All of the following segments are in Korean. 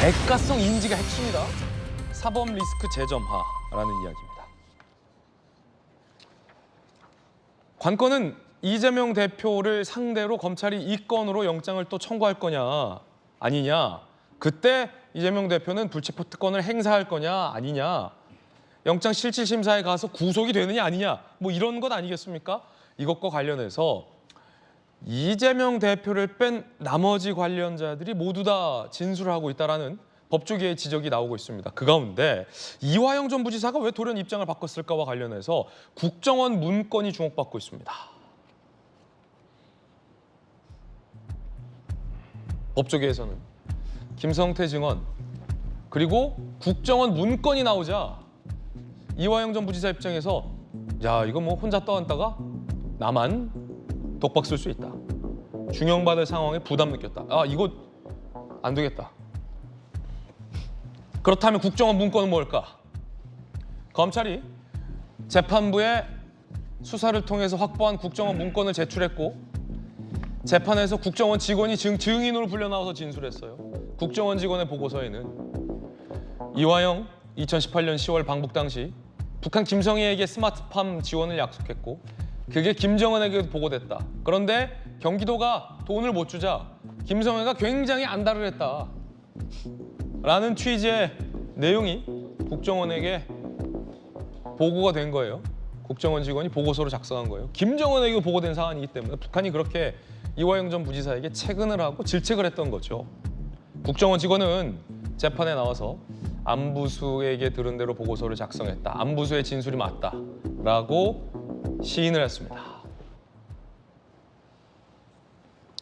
대가성 인지가 핵심이다. 사법 리스크 재점화라는 이야기입니다. 관건은 이재명 대표를 상대로 검찰이 이 건으로 영장을 또 청구할 거냐 아니냐, 그때 이재명 대표는 불체포 특권을 행사할 거냐 아니냐, 영장 실질심사에 가서 구속이 되느냐 아니냐, 뭐 이런 것 아니겠습니까? 이것과 관련해서 이재명 대표를 뺀 나머지 관련자들이 모두 다 진술을 하고 있다라는 법조계의 지적이 나오고 있습니다. 그 가운데 이화영 전 부지사가 왜 돌연 입장을 바꿨을까와 관련해서 국정원 문건이 주목받고 있습니다. 법조계에서는 김성태 증언 그리고 국정원 문건이 나오자 이화영 전 부지사 입장에서 야, 이거 뭐 혼자 떠안다가 나만 독박 쓸 수 있다. 중형받을 상황에 부담 느꼈다. 아, 이거 안 되겠다. 그렇다면 국정원 문건은 뭘까? 검찰이 재판부에 수사를 통해서 확보한 국정원 문건을 제출했고 재판에서 국정원 직원이 증인으로 불려 나와서 진술했어요. 국정원 직원의 보고서에는 이화영 2018년 10월 방북 당시 북한 김성애에게 스마트팜 지원을 약속했고 그게 김정은에게도 보고됐다. 그런데 경기도가 돈을 못 주자 김성애가 굉장히 안달을 했다. 라는 취지의 내용이 국정원에게 보고가 된 거예요. 국정원 직원이 보고서로 작성한 거예요. 김정은에게 보고된 사안이기 때문에 북한이 그렇게 이화영 전 부지사에게 채근을 하고 질책을 했던 거죠. 국정원 직원은 재판에 나와서 안부수에게 들은 대로 보고서를 작성했다. 안부수의 진술이 맞다라고 시인을 했습니다.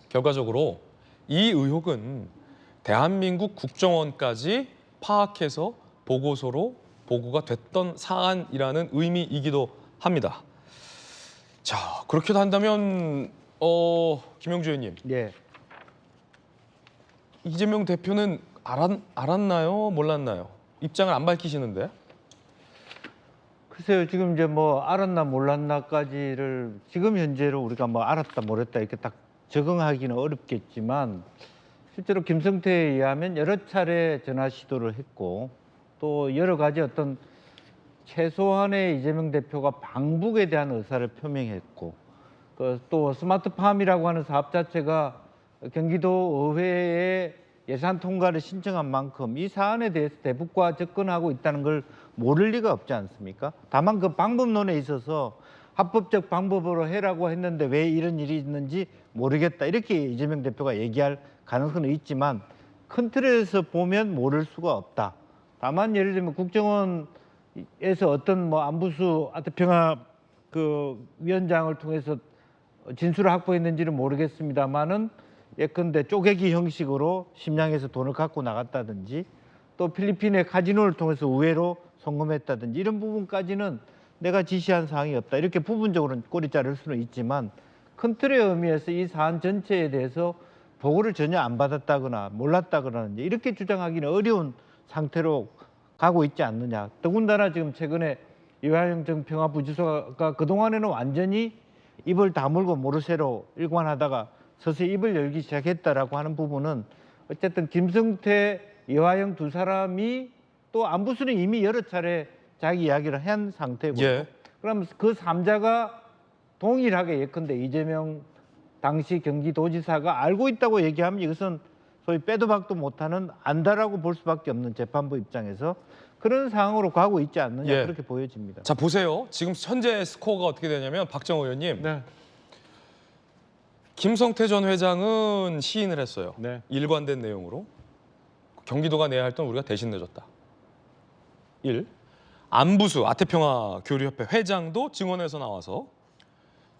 결과적으로 이 의혹은 대한민국 국정원까지 파악해서 보고서로 보고가 됐던 사안이라는 의미이기도 합니다. 자, 그렇게도 한다면 김영주 의원님, 예. 이재명 대표는 알았나요? 몰랐나요? 입장을 안 밝히시는데. 글쎄요, 지금 이제 뭐 알았나 몰랐나까지를 지금 현재로 우리가 뭐 알았다 모르겠다 이렇게 딱 적응하기는 어렵겠지만 실제로 김성태에 의하면 여러 차례 전화 시도를 했고 또 여러 가지 어떤 최소한의 이재명 대표가 방북에 대한 의사를 표명했고 또 스마트팜이라고 하는 사업 자체가 경기도 의회에 예산 통과를 신청한 만큼 이 사안에 대해서 대북과 접근하고 있다는 걸 모를 리가 없지 않습니까? 다만 그 방법론에 있어서 합법적 방법으로 해라고 했는데 왜 이런 일이 있는지 모르겠다 이렇게 이재명 대표가 얘기할 가능성은 있지만 큰 틀에서 보면 모를 수가 없다. 다만 예를 들면 국정원에서 어떤 뭐 안부수 아태평화 그 위원장을 통해서 진술을 확보했는지는 모르겠습니다만은 예컨대 쪼개기 형식으로 심양에서 돈을 갖고 나갔다든지 또 필리핀의 카지노를 통해서 우회로 송금했다든지 이런 부분까지는 내가 지시한 사항이 없다. 이렇게 부분적으로 꼬리 자를 수는 있지만 큰 틀의 의미에서 이 사안 전체에 대해서 보고를 전혀 안 받았다거나 몰랐다거나 이렇게 주장하기는 어려운 상태로 가고 있지 않느냐. 더군다나 지금 최근에 이화영 전 평화부지사가 그동안에는 완전히 입을 다물고 모르쇠로 일관하다가 서서히 입을 열기 시작했다라고 하는 부분은 어쨌든 김성태, 이화영 두 사람이 또 안부수는 이미 여러 차례 자기 이야기를 한 상태고요. 예. 그럼 그 3자가 동일하게 예컨대 이재명 당시 경기도지사가 알고 있다고 얘기하면 이것은 소위 빼도 박도 못하는 안다라고 볼 수밖에 없는 재판부 입장에서 그런 상황으로 가고 있지 않느냐 예. 그렇게 보여집니다. 자, 보세요. 지금 현재 스코어가 어떻게 되냐면 박정호 의원님. 네. 김성태 전 회장은 시인을 했어요. 네. 일관된 내용으로. 경기도가 내야 할 돈 우리가 대신 내줬다. 1. 안부수 아태평화 교류협회 회장도 증언에서 나와서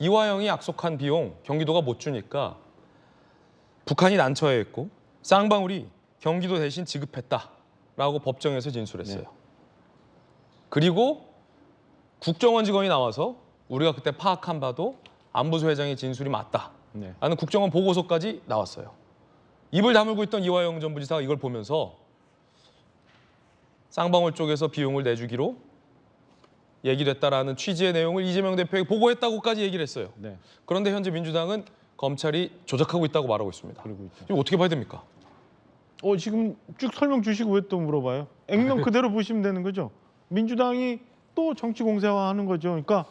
이화영이 약속한 비용 경기도가 못 주니까 북한이 난처해했고 쌍방울이 경기도 대신 지급했다라고 법정에서 진술했어요. 네. 그리고 국정원 직원이 나와서 우리가 그때 파악한 바도 안부수 회장의 진술이 맞다. 네. 라는 국정원 보고서까지 나왔어요. 입을 다물고 있던 이화영 전 부지사가 이걸 보면서 쌍방울 쪽에서 비용을 내주기로 얘기됐다라는 취지의 내용을 이재명 대표에게 보고했다고까지 얘기를 했어요. 네. 그런데 현재 민주당은 검찰이 조작하고 있다고 말하고 있습니다. 그러고 있죠. 이거 어떻게 봐야 됩니까? 지금 쭉 설명 주시고 왜 또 물어봐요? 액면 그대로 보시면 되는 거죠. 민주당이 또 정치 공세화하는 거죠. 그러니까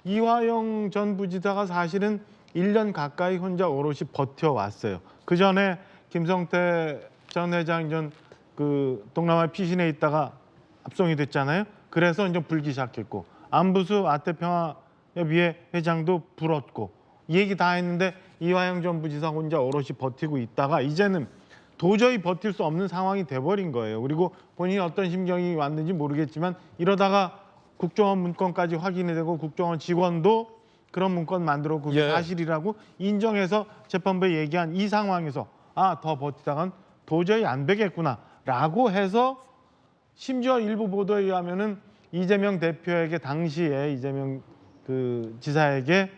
이화영 전 부지사가 사실은 1년 가까이 혼자 오롯이 버텨왔어요. 그 전에 김성태 전 회장 전 그 동남아 피신에 있다가 압송이 됐잖아요. 그래서 이제 불기 시작했고 안부수 아태평화협의회 회장도 불었고 이 얘기 다 했는데 이화영 전 부지사 혼자 오롯이 버티고 있다가 이제는 도저히 버틸 수 없는 상황이 돼버린 거예요. 그리고 본인이 어떤 심경이 왔는지 모르겠지만 이러다가 국정원 문건까지 확인이 되고 국정원 직원도 그런 문건 만들어 그게 예. 사실이라고 인정해서 재판부에 얘기한 이 상황에서 더 버티다간 도저히 안 되겠구나라고 해서 심지어 일부 보도에 의하면은 이재명 대표에게 당시에 이재명 그 지사에게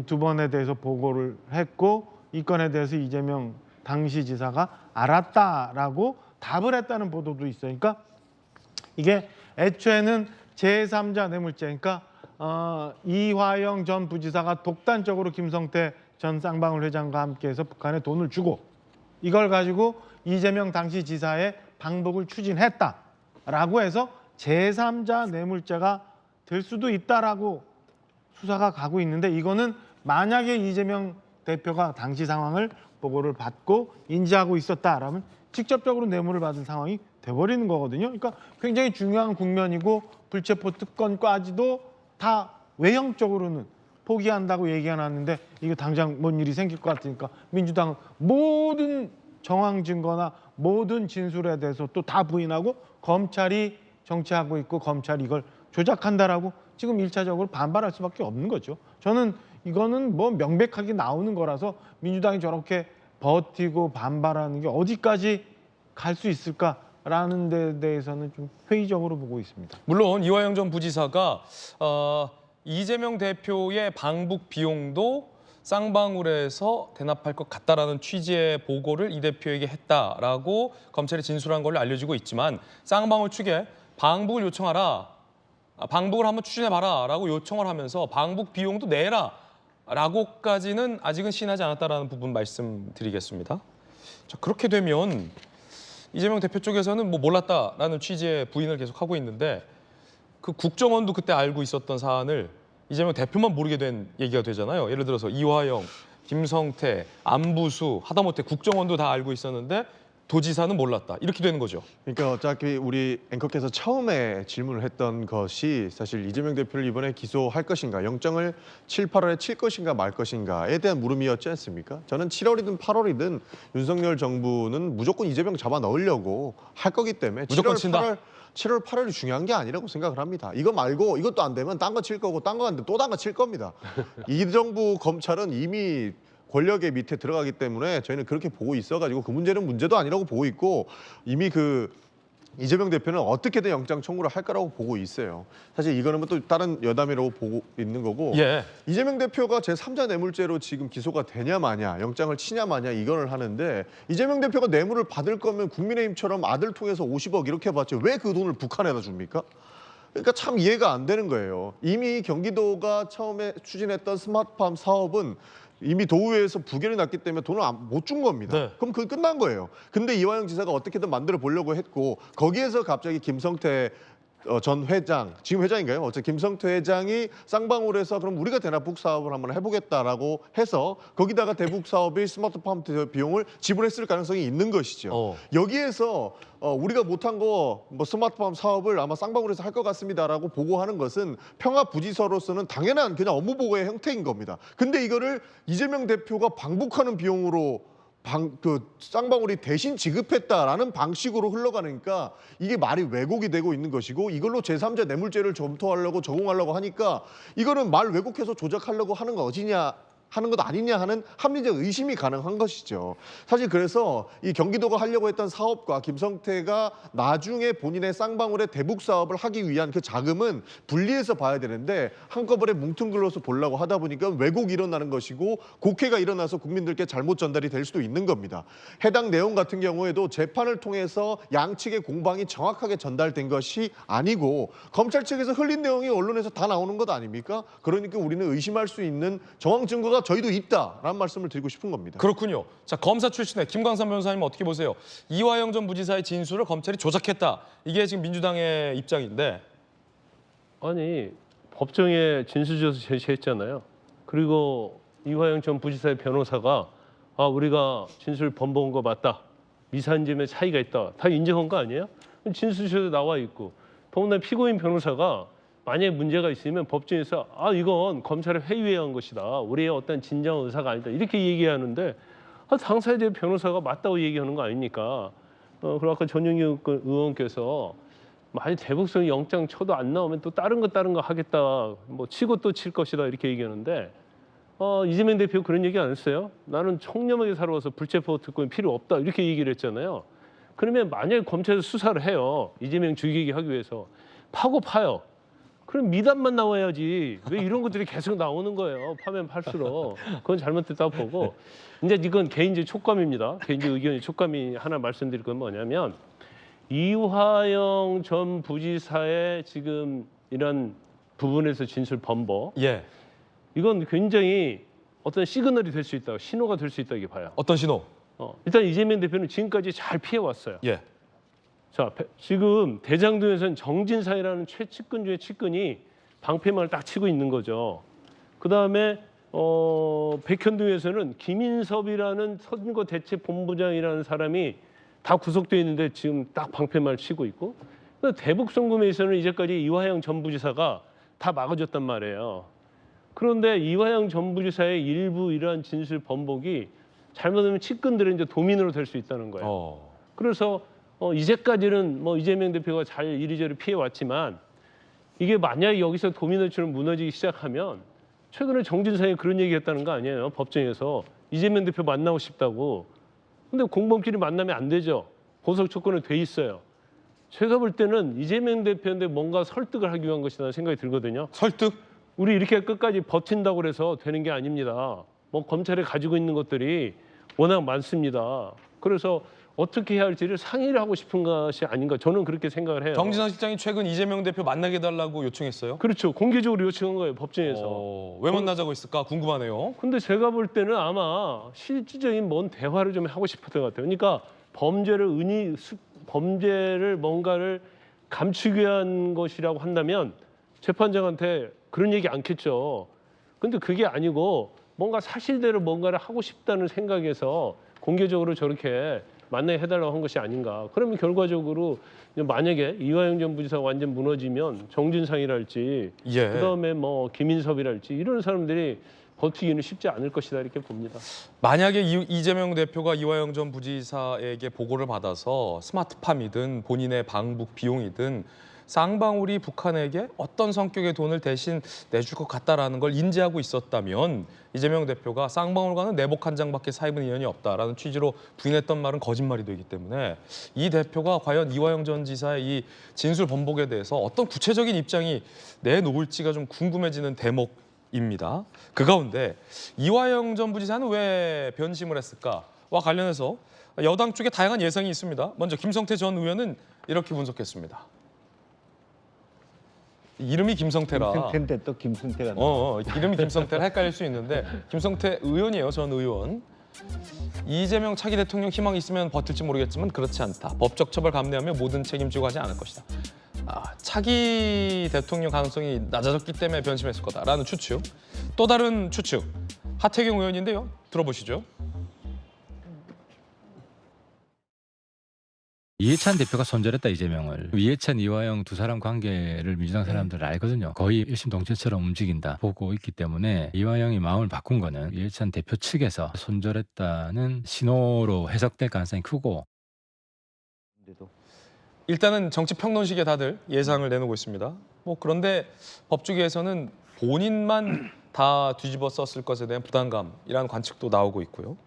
두 번에 대해서 보고를 했고 이 건에 대해서 이재명 당시 지사가 알았다라고 답을 했다는 보도도 있어요. 그러니까 이게 애초에는 제3자 뇌물죄, 그러니까 이화영 전 부지사가 독단적으로 김성태 전 쌍방울 회장과 함께해서 북한에 돈을 주고 이걸 가지고 이재명 당시 지사의 방북을 추진했다라고 해서 제3자 뇌물죄가 될 수도 있다라고 수사가 가고 있는데 이거는 만약에 이재명 대표가 당시 상황을 보고를 받고 인지하고 있었다라면 직접적으로 뇌물을 받은 상황이 돼버리는 거거든요. 그러니까 굉장히 중요한 국면이고 불체포 특권까지도 다 외형적으로는 포기한다고 얘기가 나왔는데 이거 당장 뭔 일이 생길 것 같으니까 민주당은 모든 정황 증거나 모든 진술에 대해서 또 다 부인하고 검찰이 정치하고 있고 검찰이 이걸 조작한다라고 지금 1차적으로 반발할 수밖에 없는 거죠. 저는 이거는 뭐 명백하게 나오는 거라서 민주당이 저렇게 버티고 반발하는 게 어디까지 갈 수 있을까라는 데 대해서는 좀 회의적으로 보고 있습니다. 물론 이화영 전 부지사가 이재명 대표의 방북 비용도 쌍방울에서 대납할 것 같다라는 취지의 보고를 이 대표에게 했다라고 검찰이 진술한 걸로 알려지고 있지만 쌍방울 측에 방북을 요청하라, 방북을 한번 추진해봐라라고 요청을 하면서 방북 비용도 내라라고까지는 아직은 시인하지 않았다라는 부분 말씀드리겠습니다. 자, 그렇게 되면 이재명 대표 쪽에서는 뭐 몰랐다라는 취지의 부인을 계속하고 있는데 그 국정원도 그때 알고 있었던 사안을 이재명 대표만 모르게 된 얘기가 되잖아요. 예를 들어서 이화영, 김성태, 안부수, 하다못해 국정원도 다 알고 있었는데 도지사는 몰랐다. 이렇게 되는 거죠. 그러니까 어차피 우리 앵커께서 처음에 질문을 했던 것이 사실 이재명 대표를 이번에 기소할 것인가, 영장을 7, 8월에 칠 것인가 말 것인가에 대한 물음이었지 않습니까? 저는 7월이든 8월이든 윤석열 정부는 무조건 이재명 잡아 넣으려고 할 거기 때문에 무조건 7월 8월이 중요한 게 아니라고 생각을 합니다. 이거 말고 이것도 안 되면 딴 거 칠 거고 딴 거 안 되면 또 딴 거 칠 겁니다. 이 정부 검찰은 이미 권력의 밑에 들어가기 때문에 저희는 그렇게 보고 있어가지고 그 문제는 문제도 아니라고 보고 있고 이미 그 이재명 대표는 어떻게든 영장 청구를 할 거라고 보고 있어요. 사실 이거는 또 다른 여담이라고 보고 있는 거고 예. 이재명 대표가 제3자 뇌물죄로 지금 기소가 되냐 마냐 영장을 치냐 마냐 이거를 하는데 이재명 대표가 뇌물을 받을 거면 국민의힘처럼 아들 통해서 50억 이렇게 받죠. 왜 그 돈을 북한에다 줍니까? 그러니까 참 이해가 안 되는 거예요. 이미 경기도가 처음에 추진했던 스마트팜 사업은 이미 도의회에서 부결이 났기 때문에 돈을 못 준 겁니다. 네. 그럼 그건 끝난 거예요. 근데 이화영 지사가 어떻게든 만들어 보려고 했고 거기에서 갑자기 김성태 전 회장, 지금 회장인가요? 어쨌든 김성태 회장이 쌍방울에서 그럼 우리가 대납북 사업을 한번 해보겠다라고 해서 거기다가 대북 사업의 스마트팜 비용을 지불했을 가능성이 있는 것이죠. 여기에서 우리가 못한 거 뭐 스마트팜 사업을 아마 쌍방울에서 할 것 같습니다라고 보고하는 것은 평화부지사로서는 당연한 그냥 업무 보고의 형태인 겁니다. 근데 이거를 이재명 대표가 방북하는 비용으로 쌍방울이 대신 지급했다라는 방식으로 흘러가니까 이게 말이 왜곡이 되고 있는 것이고 이걸로 제3자 뇌물죄를 점토하려고 적용하려고 하니까 이거는 말 왜곡해서 조작하려고 하는 거 어디냐 하는 것 아니냐 하는 합리적 의심이 가능한 것이죠. 사실 그래서 이 경기도가 하려고 했던 사업과 김성태가 나중에 본인의 쌍방울의 대북 사업을 하기 위한 그 자금은 분리해서 봐야 되는데 한꺼번에 뭉뚱글러서 보려고 하다 보니까 왜곡이 일어나는 것이고 곡해가 일어나서 국민들께 잘못 전달이 될 수도 있는 겁니다. 해당 내용 같은 경우에도 재판을 통해서 양측의 공방이 정확하게 전달된 것이 아니고 검찰 측에서 흘린 내용이 언론에서 다 나오는 것 아닙니까? 그러니까 우리는 의심할 수 있는 정황 증거가 저희도 있다라는 말씀을 드리고 싶은 겁니다. 그렇군요. 자, 검사 출신의 김광삼 변호사님 어떻게 보세요? 이화영 전 부지사의 진술을 검찰이 조작했다. 이게 지금 민주당의 입장인데. 아니 법정에 진술조서 제시했잖아요. 그리고 이화영 전 부지사의 변호사가 우리가 진술 번복한 거 맞다. 미산점의 차이가 있다. 다 인정한 거 아니에요? 진술조서 나와 있고. 더군다나 피고인 변호사가 만약에 문제가 있으면 법정에서 이건 검찰의 회유에 한 것이다. 우리의 어떤 진정 의사가 아니다. 이렇게 얘기하는데 당사자의 변호사가 맞다고 얘기하는 거 아닙니까? 그리고 아까 전영희 의원께서 만약 대북성 영장 쳐도 안 나오면 또 다른 거 하겠다. 뭐 치고 또 칠 것이다. 이렇게 얘기하는데 이재명 대표 그런 얘기 안 했어요? 나는 청렴하게 살아와서 불체포 특권이 필요 없다. 이렇게 얘기를 했잖아요. 그러면 만약에 검찰에서 수사를 해요. 이재명 죽이기 하기 위해서. 파요. 그럼 미담만 나와야지. 왜 이런 것들이 계속 나오는 거예요. 파면 팔수록. 그건 잘못됐다고 보고. 이제 이건 개인적 촉감입니다. 개인적 의견의 촉감이 하나 말씀드릴 건 뭐냐면 이화영 전 부지사의 지금 이런 부분에서 진술 번복. 예. 이건 굉장히 어떤 시그널이 될 수 있다. 신호가 될 수 있다 이렇게 봐요. 어떤 신호? 일단 이재명 대표는 지금까지 잘 피해왔어요. 예. 자, 지금 대장동에서는 정진상이라는 최측근 중에 측근이 방패만을 딱 치고 있는 거죠. 그다음에 백현동에서는 김인섭이라는 선거대책본부장이라는 사람이 다 구속되어 있는데 지금 딱 방패만을 치고 있고, 대북송금에서는 이제까지 이화영 전 부지사가 다 막아줬단 말이에요. 그런데 이화영 전 부지사의 일부 이러한 진술 번복이 잘못하면 측근들은 이제 도민으로 될 수 있다는 거예요. 그래서 이제까지는 뭐 이재명 대표가 잘 이리저리 피해왔지만 이게 만약에 여기서 도민노처럼 무너지기 시작하면 최근에 정진상이 그런 얘기했다는 거 아니에요? 법정에서 이재명 대표 만나고 싶다고. 근데 공범끼리 만나면 안 되죠. 보석 조건은 돼 있어요. 제가 볼 때는 이재명 대표인데 뭔가 설득을 하기 위한 것이라는 생각이 들거든요. 설득? 우리 이렇게 끝까지 버틴다고 해서 되는 게 아닙니다. 뭐 검찰이 가지고 있는 것들이 워낙 많습니다. 그래서 어떻게 해야 할지를 상의를 하고 싶은 것이 아닌가, 저는 그렇게 생각을 해요. 정진상 실장이 최근 이재명 대표 만나게 해달라고 요청했어요? 그렇죠. 공개적으로 요청한 거예요, 법정에서. 왜 만나자고 했을까 궁금하네요. 근데 제가 볼 때는 아마 실질적인 뭔 대화를 좀 하고 싶었던 것 같아요. 그러니까 범죄를 뭔가를 감추기 위한 것이라고 한다면 재판장한테 그런 얘기 않겠죠. 근데 그게 아니고 뭔가 사실대로 뭔가를 하고 싶다는 생각에서 공개적으로 저렇게 만나게 해달라고 한 것이 아닌가. 그러면 결과적으로 만약에 이화영 전 부지사가 완전 무너지면 정진상이랄지 예. 그다음에 뭐 김인섭이랄지 이런 사람들이 버티기는 쉽지 않을 것이다 이렇게 봅니다. 만약에 이재명 대표가 이화영 전 부지사에게 보고를 받아서 스마트팜이든 본인의 방북 비용이든 쌍방울이 북한에게 어떤 성격의 돈을 대신 내줄 것 같다라는 걸 인지하고 있었다면 이재명 대표가 쌍방울과는 내복 한 장밖에 사입은 인연이 없다라는 취지로 부인했던 말은 거짓말이 되기 때문에 이 대표가 과연 이화영 전 지사의 이 진술 번복에 대해서 어떤 구체적인 입장이 내놓을지가 좀 궁금해지는 대목입니다. 그 가운데 이화영 전 부지사는 왜 변심을 했을까와 관련해서 여당 쪽에 다양한 예상이 있습니다. 먼저 김성태 전 의원은 이렇게 분석했습니다. 이름이 김성태라. 김성태인데 또 김성태가 나와. 이름이 김성태라 헷갈릴 수 있는데 김성태 의원이에요. 전 의원. 이재명 차기 대통령 희망이 있으면 버틸지 모르겠지만 그렇지 않다. 법적 처벌 감내하며 모든 책임지고 하지 않을 것이다. 차기 대통령 가능성이 낮아졌기 때문에 변심했을 거다라는 추측. 또 다른 추측. 하태경 의원인데요. 들어보시죠. 이해찬 대표가 손절했다 이재명을. 이해찬, 이화영 두 사람 관계를 민주당 사람들 알거든요. 거의 일심동체처럼 움직인다 보고 있기 때문에 이화영이 마음을 바꾼 거는 이해찬 대표 측에서 손절했다는 신호로 해석될 가능성이 크고. 일단은 정치 평론식에 다들 예상을 내놓고 있습니다. 그런데 법조계에서는 본인만 다 뒤집어 썼을 것에 대한 부담감이라는 관측도 나오고 있고요.